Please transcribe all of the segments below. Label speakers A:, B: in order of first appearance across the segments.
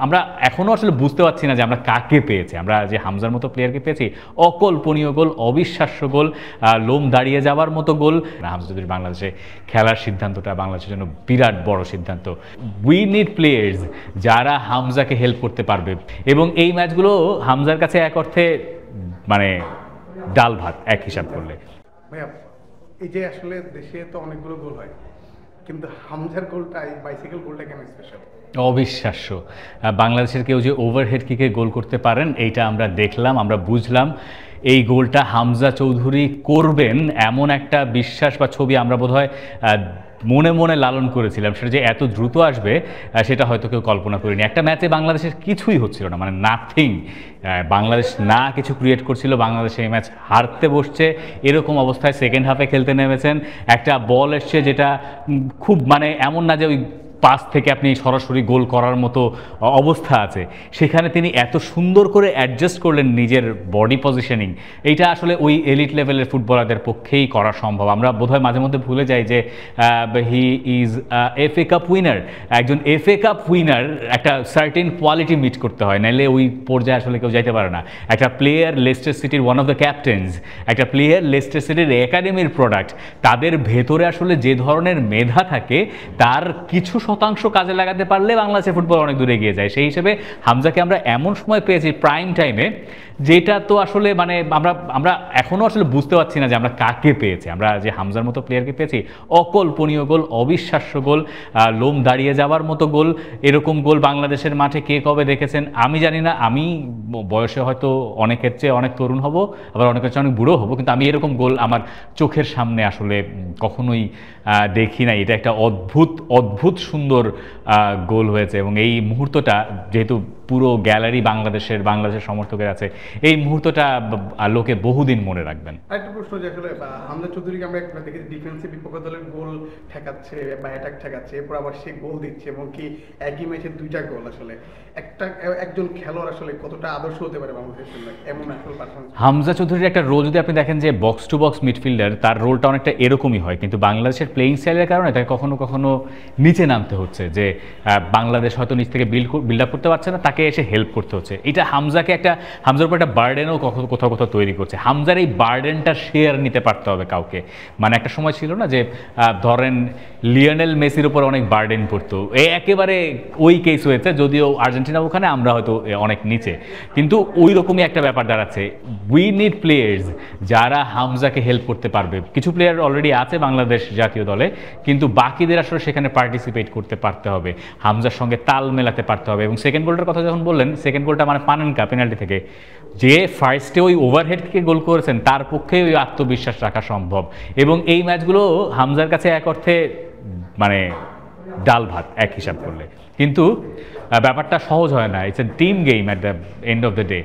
A: আমরা এখনো আসলে বুঝতে পারছি না যে আমরা কাকে পেয়েছি। আমরা যে হামজার মতো প্লেয়ারকে পেয়েছি, অকল্পনীয় গোল, অবিশ্বাস্য গোল, লোম দাঁড়িয়ে যাওয়ার মতো গোল। হামজা চৌধুরী বাংলাদেশে খেলার সিদ্ধান্তটা বাংলাদেশের জন্য বিরাট বড় সিদ্ধান্ত। উই নিড প্লেয়ার্স যারা হামজাকে হেল্প করতে পারবে, এবং এই ম্যাচগুলো হামজার কাছে এক অর্থে মানে ডাল ভাত এক হিসাব করলে।
B: ভাইয়া, এই যে আসলে দেশে তো অনেকগুলো গোল হয়, কিন্তু হামজার গোলটা, এই বাইসাইকেল গোলটা কেন স্পেশাল?
A: অবিশ্বাস্য। বাংলাদেশের কেউ যে ওভারহেড কিকে গোল করতে পারেন এইটা আমরা দেখলাম, আমরা বুঝলাম। এই গোলটা হামজা চৌধুরী করবেন এমন একটা বিশ্বাস বা ছবি আমরা বোধহয় মনে মনে লালন করেছিলাম। সেটা যে এত দ্রুত আসবে সেটা হয়তো কেউ কল্পনা করিনি। একটা ম্যাচে বাংলাদেশের কিছুই হচ্ছিল না, মানে নাথিং। বাংলাদেশ না কিছু ক্রিয়েট করছিল, বাংলাদেশ এই ম্যাচ হারতে বসছে, এরকম অবস্থায় সেকেন্ড হাফে খেলতে নেমেছেন। একটা বল এসছে যেটা খুব মানে এমন না যে ওই পাস থেকে আপনি সরাসরি গোল করার মতো অবস্থা আছে, সেখানে তিনি এত সুন্দর করে অ্যাডজাস্ট করলেন নিজের বডি পজিশনিং। এইটা আসলে ওই এলিট লেভেলের ফুটবলারদের পক্ষেই করা সম্ভব। আমরা বোধহয় মাঝে মধ্যে ভুলে যাই যে he is FA cup winner. একজন FA কাপ উইনার একটা সার্টেন কোয়ালিটি মিট করতে হয়, নাইলে ওই পর্যায়ে আসলে কেউ যাইতে পারে না। একটা প্লেয়ার লেস্টার সিটির ওয়ান অফ দ্য ক্যাপ্টেন্স, একটা প্লেয়ার লেস্টার সিটির একাডেমির প্রোডাক্ট, তাদের ভেতরে আসলে যে ধরনের মেধা থাকে তার কিছু শতাংশ কাজে লাগাতে পারলে বাংলাদেশের ফুটবল অনেক দূরে এগিয়ে যায়। সেই হিসেবে হামজাকে আমরা এমন সময় পেয়েছি প্রাইম টাইমে, যেটা তো আসলে মানে আমরা এখনও আসলে বুঝতে পারছি না যে আমরা কাকে পেয়েছি। আমরা যে হামজার মতো প্লেয়ারকে পেয়েছি, অকল্পনীয় গোল, অবিশ্বাস্য গোল, লোম দাঁড়িয়ে যাওয়ার মতো গোল। এরকম গোল বাংলাদেশের মাঠে কে কবে দেখেছেন আমি জানি না। আমি বয়সে হয়তো অনেকের চেয়ে অনেক তরুণ হব, আবার অনেকের চেয়ে অনেক বুড়ো হব, কিন্তু আমি এরকম গোল আমার চোখের সামনে আসলে কখনোই দেখি নাই। এটা একটা অদ্ভুত সুন্দর গোল হয়েছে, এবং এই মুহূর্তটা যেহেতু পুরো গ্যালারি বাংলাদেশের সমর্থকের আছে, এই মুহূর্তটা লোকে বহুদিন মনে রাখবেন।
B: আরেকটা প্রশ্ন, যে আসলে হামজা চৌধুরীকে আমরা দেখি ডিফেন্সে বিপক্ষ দলের গোল ঠেকাচ্ছে বা অ্যাটাক ঠেকাচ্ছে, এরপর আবার সে গোল দিচ্ছে, এবং কি একই ম্যাচে 2টা গোল। আসলে একজন খেলোয়াড় আসলে কতটা আদর্শ হতে পারে বাংলাদেশের জন্য, এমন আসলে পারফরম্যান্স।
A: হামজা চৌধুরীর একটা রোল যদি আপনি দেখেন যে বক্স টু বক্স মিডফিল্ডার, তার রোলটা অনেকটা এরকমই হয়, কিন্তু বাংলাদেশের প্লেইং স্টাইলের কারণে তাকে কখনো কখনো নিচে নামতে হচ্ছে, যে বাংলাদেশ হয়তো নিচ থেকে বিল্ড আপ করতে পারছে না, তাকে এসে হেল্প করতে হচ্ছে। এটা হামজার উপর একটা বার্ডেনও কোথাও কোথাও তৈরি করছে। হামজার এই বার্ডেনটা শেয়ার নিতে পারতে হবে কাউকে। মানে একটা সময় ছিল না যে ধরেন লিওনেল মেসির উপর অনেক বার্ডেন পড়তো, একেবারে ওই কেস হয়েছে, যদিও আর্জেন্টিনা ওখানে, আমরা হয়তো অনেক নিচে, কিন্তু ওই রকমই একটা ব্যাপার দাঁড়াচ্ছে। উই নিড প্লেয়ার্স যারা হামজাকে হেল্প করতে পারবে। কিছু প্লেয়ার অলরেডি আছে বাংলাদেশ জাতীয় দলে, কিন্তু বাকিদের আসলে সেখানে পার্টিসিপেট করতে পারতে হবে, হামজার সঙ্গে তাল মেলাতে পারতে হবে। এবং সেকেন্ড গোলটার কথা যখন বললেন, সেকেন্ড গোলটা মানে পানেনকা পেনাল্টি থেকে, যে ফার্স্টে ওই ওভারহেড থেকে গোল করেছেন তার পক্ষে ওই আত্মবিশ্বাস রাখা সম্ভব। এবং এই ম্যাচগুলো হামজার কাছে এক অর্থে মানে ডাল ভাত এক হিসাব করলে, কিন্তু ব্যাপারটা সহজ হয় না। It's a team game at the end of the day.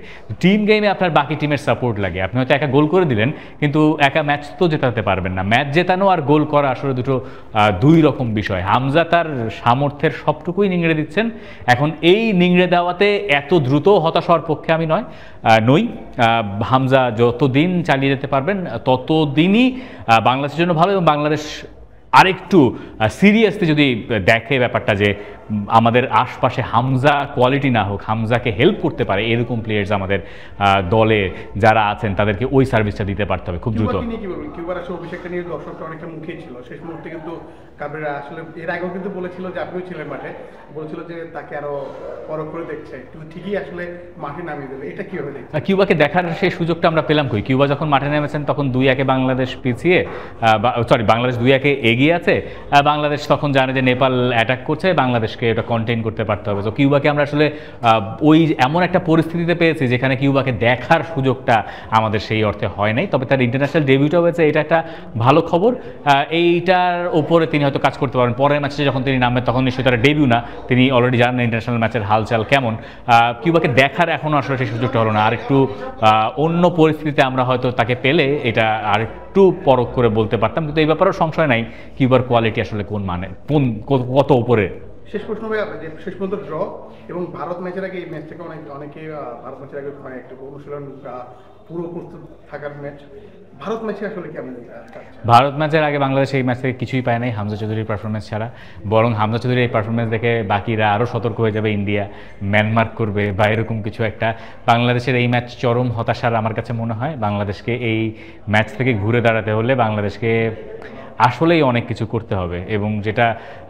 A: Team গেমে আপনার বাকি টিমের সাপোর্ট লাগে। আপনি হয়তো একা গোল করে দিলেন, কিন্তু একা ম্যাচ তো জেতাতে পারবেন না। ম্যাচ জেতানো আর গোল করা আসলে দুই রকম বিষয়। হামজা তার সামর্থ্যের সবটুকুই নিংড়ে দিচ্ছেন। এখন এই নিংড়ে দেওয়াতে এত দ্রুত হতাশ হওয়ার পক্ষে আমি নই। হামজা যতদিন চালিয়ে যেতে পারবেন ততদিনই বাংলাদেশের জন্য ভালো, এবং বাংলাদেশ আরেকটু সিরিয়াসলি যদি দেখে ব্যাপারটা, যে আমাদের আশপাশে হামজা কোয়ালিটি না হোক, হামজাকে হেল্প করতে পারে এরকম প্লেয়ার্স আমাদের দলে যারা আছেন, তাদেরকে ওই সার্ভিসটা দিতে পারতে হবে খুব দ্রুত।
B: কিউবার আসলে অভিষেকটা নিয়ে দর্শকটা অনেকটা মুখেই ছিল শেষ মুহূর্তে, কিন্তু কাবরেরা আসলে এর আগেও কিন্তু বলেছিল যে, আপনিও ছিলেন মাঠে, বলেছিল যে তাকে আরো পরখ করে দেখছে, কিন্তু ঠিকই আসলে মাঠে নামিয়ে দেবে। এটা কিভাবে দেখছে?
A: কিউবাকে দেখার সেই সুযোগটা আমরা পেলাম কই? কিউবা যখন মাঠে নেমেছেন তখন 2-1 বাংলাদেশ পিছিয়ে, বাংলাদেশ 2-1 এগিয়ে আছে। বাংলাদেশ তখন জানে যে নেপাল অ্যাটাক করছে, বাংলাদেশকে এটা কন্টেইন করতে পারতে হবে। তো কিউবাকে আমরা আসলে ওই এমন একটা পরিস্থিতিতে পেয়েছি যেখানে কিউবাকে দেখার সুযোগটা আমাদের সেই অর্থে হয় নাই। তবে তার ইন্টারন্যাশনাল ডেবিউটও হয়েছে, এটা একটা ভালো খবর। এইটার ওপরে তিনি হয়তো কাজ করতে পারেন। পরের ম্যাচে যখন তিনি নামবেন তখন নিশ্চয়ই তার ডেবিউ না, তিনি অলরেডি জানেন ইন্টারন্যাশনাল ম্যাচের হালচাল কেমন। কিউবাকে দেখার এখনও আসলে সেই সুযোগটা হলো না। আর একটু অন্য পরিস্থিতিতে আমরা হয়তো তাকে পেলে এটা আর একটু পরখ করে বলতে পারতাম, কিন্তু এই ব্যাপারেও সংশয় নাই কিউবার কোয়ালিটি আসলে কত উপরে।
B: শেষ প্রশ্ন ভাই, যে শেষ পর্যন্ত ড্র এবং ভারত ম্যাচের আগে এই ম্যাচ থেকে অনেকে ভারত ম্যাচের আগে মানে একটা অনুশীলন পুরো প্রস্তুত থাকার ম্যাচ, ভারত ম্যাচে আসলে কেমন কাটছে?
A: ভারত ম্যাচের আগে বাংলাদেশ এই ম্যাচ থেকে কিছুই পায় নাই হামজা চৌধুরীর পারফরমেন্স ছাড়া, বরং হামজা চৌধুরীর এই পারফরমেন্স দেখে বাকিরা আরও সতর্ক হয়ে যাবে, ইন্ডিয়া ম্যানমার্ক করবে বা এরকম কিছু একটা। বাংলাদেশের এই ম্যাচ চরম হতাশার আমার কাছে মনে হয়। বাংলাদেশকে এই ম্যাচ থেকে ঘুরে দাঁড়াতে হলে বাংলাদেশকে আসলেই অনেক কিছু করতে হবে, এবং যেটা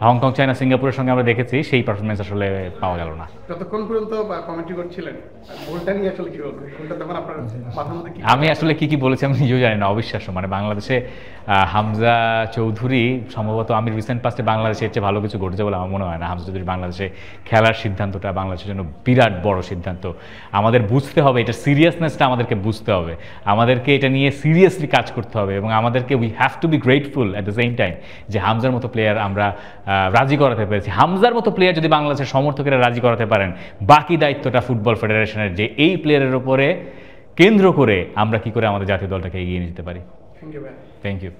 A: হংকং, চায়না, সিঙ্গাপুরের সঙ্গে আমরা দেখেছি সেই পারফরমেন্স আসলে পাওয়া গেল না।
B: যতক্ষণ পর্যন্ত কমেন্ট্রি করছিলেন গোলটা নিয়ে আসলে কি বলবেন? গোলটা তখন আপনার মাথার মধ্যে কি?
A: আমি আসলে কি বলেছি আমি নিজেও জানি না, অবিশ্বাস্য। মানে বাংলাদেশে হামজা চৌধুরী সম্ভবত, আমি রিসেন্ট পাস্টে বাংলাদেশে এর চেয়ে ভালো কিছু ঘটেছে বলে আমার মনে হয় না। হামজা চৌধুরী বাংলাদেশে খেলার সিদ্ধান্তটা বাংলাদেশের জন্য বিরাট বড় সিদ্ধান্ত। আমাদের বুঝতে হবে, এটা সিরিয়াসনেসটা আমাদেরকে বুঝতে হবে, আমাদেরকে এটা নিয়ে সিরিয়াসলি কাজ করতে হবে, এবং আমাদেরকে we have to be grateful at the same time যে হামজার মতো প্লেয়ার আমরা রাজি করাতে পেরেছি। হামজার মতো প্লেয়ার যদি বাংলাদেশের সমর্থকেরা রাজি করাতে পারেন, বাকি দায়িত্বটা ফুটবল ফেডারেশনের, যে এই প্লেয়ারের উপরে কেন্দ্র করে আমরা কি করে আমাদের জাতীয় দলটাকে এগিয়ে নিয়ে যেতে পারি।
B: থ্যাংক ইউ ভাই।
A: Thank you.